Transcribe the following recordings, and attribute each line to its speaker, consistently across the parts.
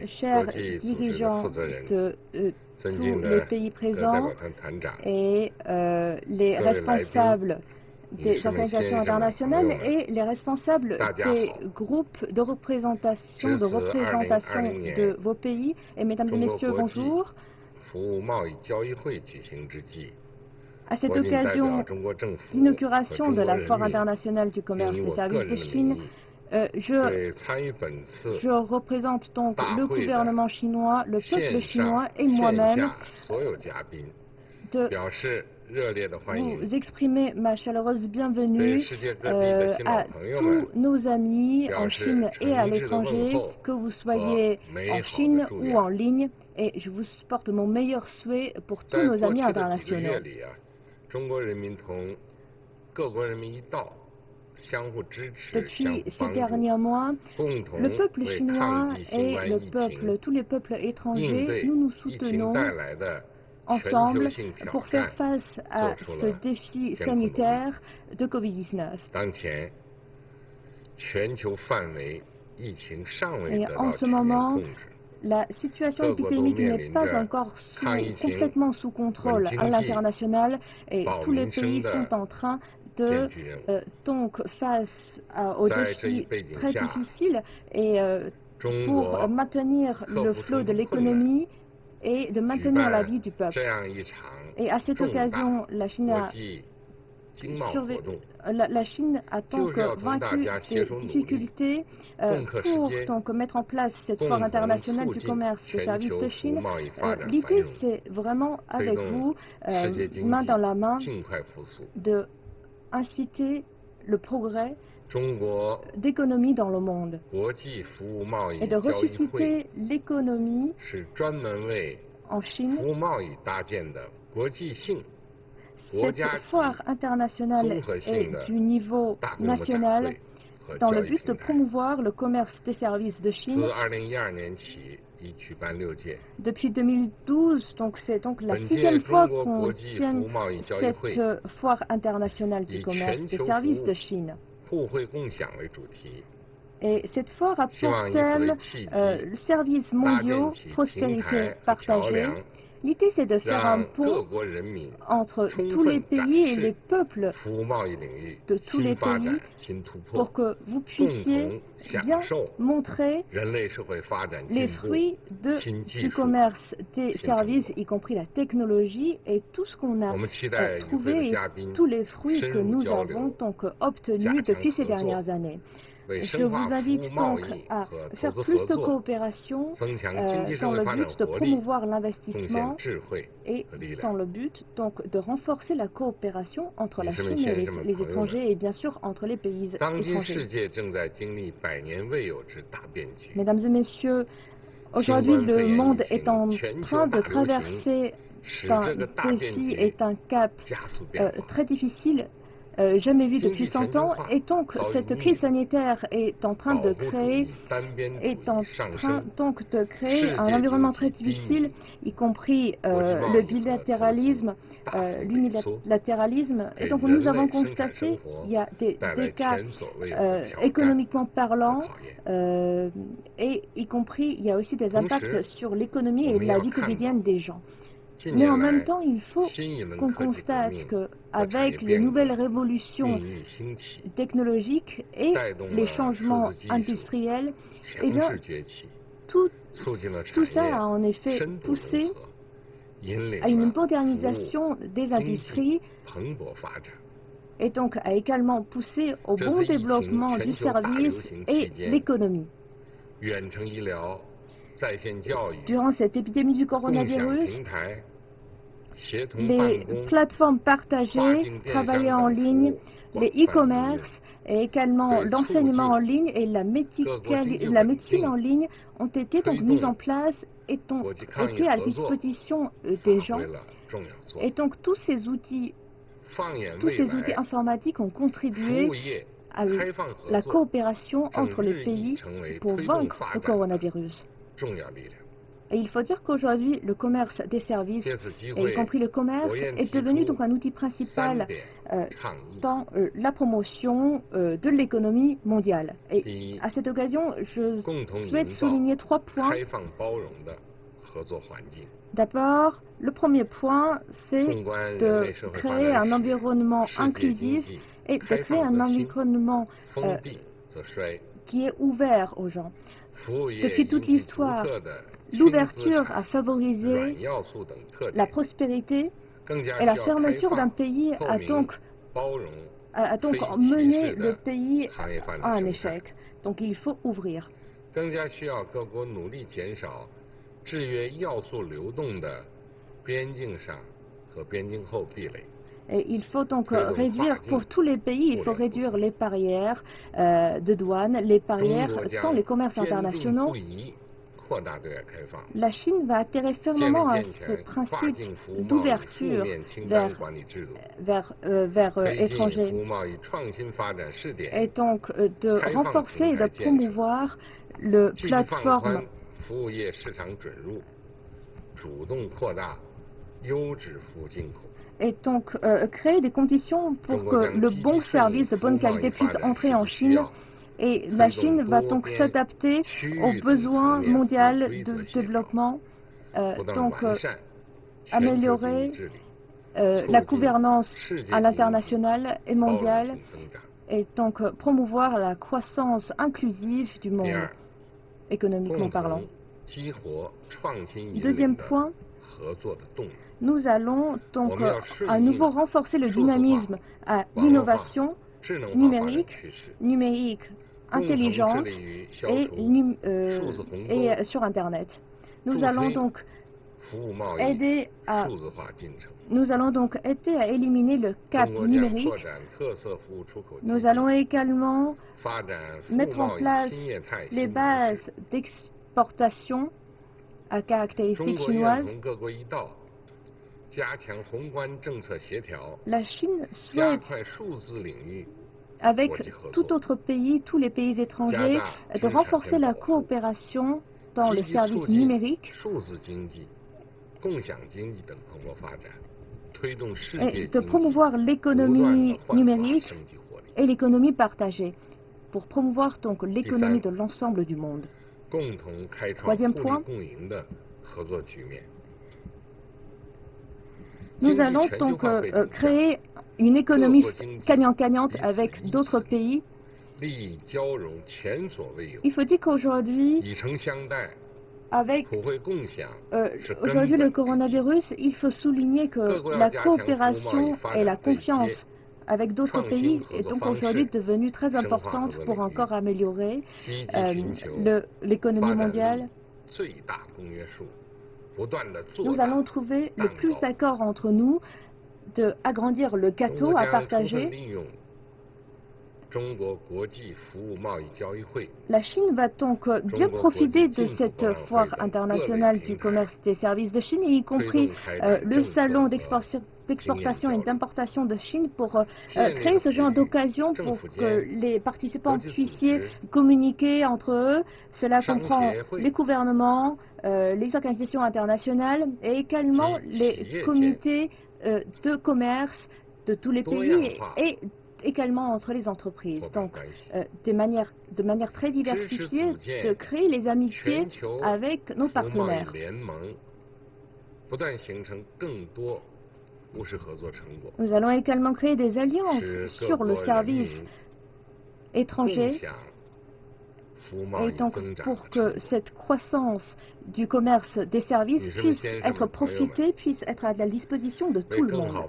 Speaker 1: chers dirigeants de tous les pays présents et les responsables des organisations internationales et les responsables des groupes de représentation de vos pays. Et mesdames et messieurs, bonjour. À cette occasion d'inauguration de la Foire internationale du commerce des services de Chine, je représente donc le gouvernement chinois, le peuple chinois et moi-même de vous exprimer ma chaleureuse bienvenue à tous nos amis en Chine et à l'étranger, que vous soyez en Chine ou en ligne, et je vous porte mon meilleur souhait pour tous nos amis internationaux. Depuis ces derniers mois, le peuple chinois et tous les peuples étrangers, nous nous soutenons ensemble pour faire face à ce défi sanitaire de Covid-19. Et en ce moment, la situation épidémique n'est pas encore complètement sous contrôle à l'international et tous les pays sont en train de donc face aux défis très difficiles et pour maintenir le flot de l'économie et de maintenir la vie du peuple. Et à cette occasion, la Chine a donc vaincu ces difficultés pour donc mettre en place cette foire internationale du commerce des services de Chine. L'idée, c'est vraiment avec vous, main dans la main, de inciter le progrès d'économie dans le monde et de ressusciter l'économie en Chine. Cette foire internationale est du niveau national dans le but de promouvoir le commerce des services de Chine. Depuis 2012, donc c'est donc la 6e fois qu'on tient cette foire internationale du commerce des services de Chine. Et cette foire a pour thème services mondiaux, prospérité partagée. L'idée, c'est de faire un pont entre tous les pays et les peuples de tous les pays pour que vous puissiez bien montrer les fruits du commerce des services, y compris la technologie et tout ce qu'on a trouvé et tous les fruits que nous avons donc obtenus depuis ces dernières années. Je vous invite donc à faire plus de coopération dans le but de promouvoir l'investissement et dans le but donc de renforcer la coopération entre la Chine et les étrangers et bien sûr entre les pays étrangers. Mesdames et messieurs, aujourd'hui le monde est en train de traverser un défi et un cap très difficile. Jamais vu depuis 100 ans, et donc cette crise sanitaire est en train de créer un environnement très difficile, y compris le bilatéralisme, l'unilatéralisme, et donc nous avons constaté qu'il y a des cas économiquement parlant, et y compris il y a aussi des impacts sur l'économie et la vie quotidienne des gens. Mais en même temps, il faut qu'on constate qu'avec les nouvelles révolutions technologiques et les changements industriels, eh bien, tout ça a en effet poussé à une modernisation des industries et donc a également poussé au bon développement du service et de l'économie. Durant cette épidémie du coronavirus, les plateformes partagées, travailler en ligne, les e-commerce et également l'enseignement en ligne et la médecine en ligne ont été donc mis en place et ont été à la disposition des gens. Et donc tous ces outils informatiques ont contribué à la coopération entre les pays pour vaincre le coronavirus. Et il faut dire qu'aujourd'hui, le commerce des services, et y compris le commerce, est devenu donc un outil principal dans la promotion de l'économie mondiale. Et à cette occasion, je souhaite souligner 3 points. D'abord, le premier point, c'est de créer un environnement inclusif et de créer un environnement qui est ouvert aux gens. Depuis toute l'histoire, l'ouverture a favorisé la prospérité et la fermeture d'un pays a donc mené le pays à un échec. Donc il faut ouvrir. Et il faut donc réduire, pour tous les pays, il faut réduire les barrières de douane, les barrières dans les commerces internationaux. La Chine va adhérer fermement à ce principe d'ouverture vers étrangers. Et donc de renforcer et de promouvoir le plateforme. Et donc créer des conditions pour que le bon service de bonne qualité puisse entrer en Chine. Et la Chine va donc s'adapter aux besoins mondiaux de développement, améliorer la gouvernance à l'international et mondiale, et donc promouvoir la croissance inclusive du monde, économiquement parlant. Deuxième point, nous allons donc à nouveau renforcer le dynamisme à l'innovation numérique, intelligente et sur Internet. Nous allons donc aider à éliminer le cap numérique. Nous allons également mettre en place les bases d'exportation à caractéristiques chinoises. La Chine souhaite, avec tout autre pays, tous les pays étrangers, de renforcer la coopération dans les services numériques et de promouvoir l'économie numérique et l'économie partagée, pour promouvoir donc l'économie de l'ensemble du monde. Troisième point, nous allons donc créer une économie gagnant-gagnante avec d'autres pays. Il faut dire qu'aujourd'hui, avec aujourd'hui le coronavirus, il faut souligner que la coopération et la confiance avec d'autres pays est donc aujourd'hui devenue très importante pour encore améliorer l'économie mondiale. Nous allons trouver le plus d'accord entre nous d'agrandir le gâteau à partager. La Chine va donc bien profiter de cette foire internationale du commerce des services de Chine, y compris le salon d'exportation et d'importation de Chine, pour créer ce genre d'occasion pour que les participants puissent communiquer entre eux. Cela comprend les gouvernements, les organisations internationales et également les comités de commerce de tous les pays et également entre les entreprises. Donc, de manière très diversifiée, de créer les amitiés avec nos partenaires. Nous allons également créer des alliances sur le service étranger. Et donc, pour que cette croissance du commerce des services puisse être profitée, puisse être à la disposition de tout le monde.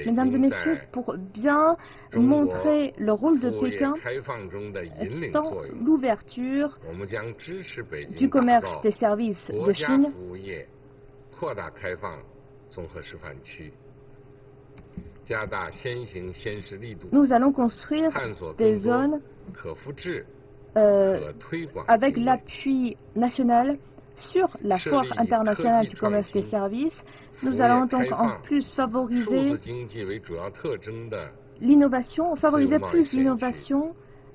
Speaker 1: Mesdames et messieurs, pour bien montrer le rôle de Pékin dans l'ouverture du commerce des services de Chine, nous allons construire des zones avec l'appui national sur la foire internationale du commerce des services. Nous allons donc en plus favoriser l'innovation,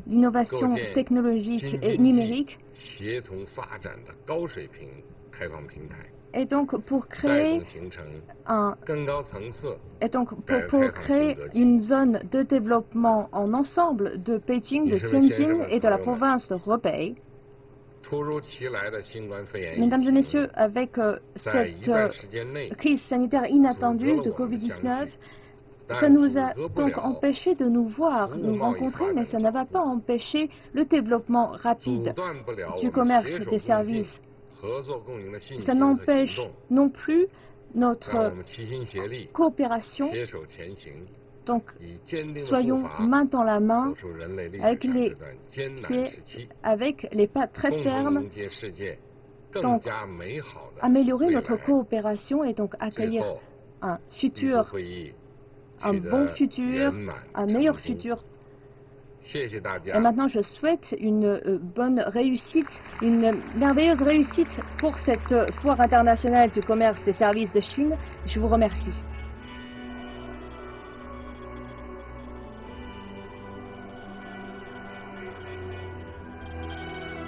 Speaker 1: l'innovation technologique et numérique, Et donc pour créer une zone de développement en ensemble de Beijing, de Tianjin et de la province de Hebei. Mesdames et messieurs, avec cette crise sanitaire inattendue de Covid-19, ça nous a donc empêché de nous voir, nous rencontrer, mais ça ne va pas empêcher le développement rapide du commerce des services. Ça n'empêche non plus notre coopération. Donc, soyons main dans la main, avec les pas très fermes. Donc, améliorer notre coopération et donc accueillir un futur, un bon futur, un meilleur futur. Et maintenant, je souhaite une bonne réussite, une merveilleuse réussite pour cette foire internationale du commerce des services de Chine. Je vous remercie.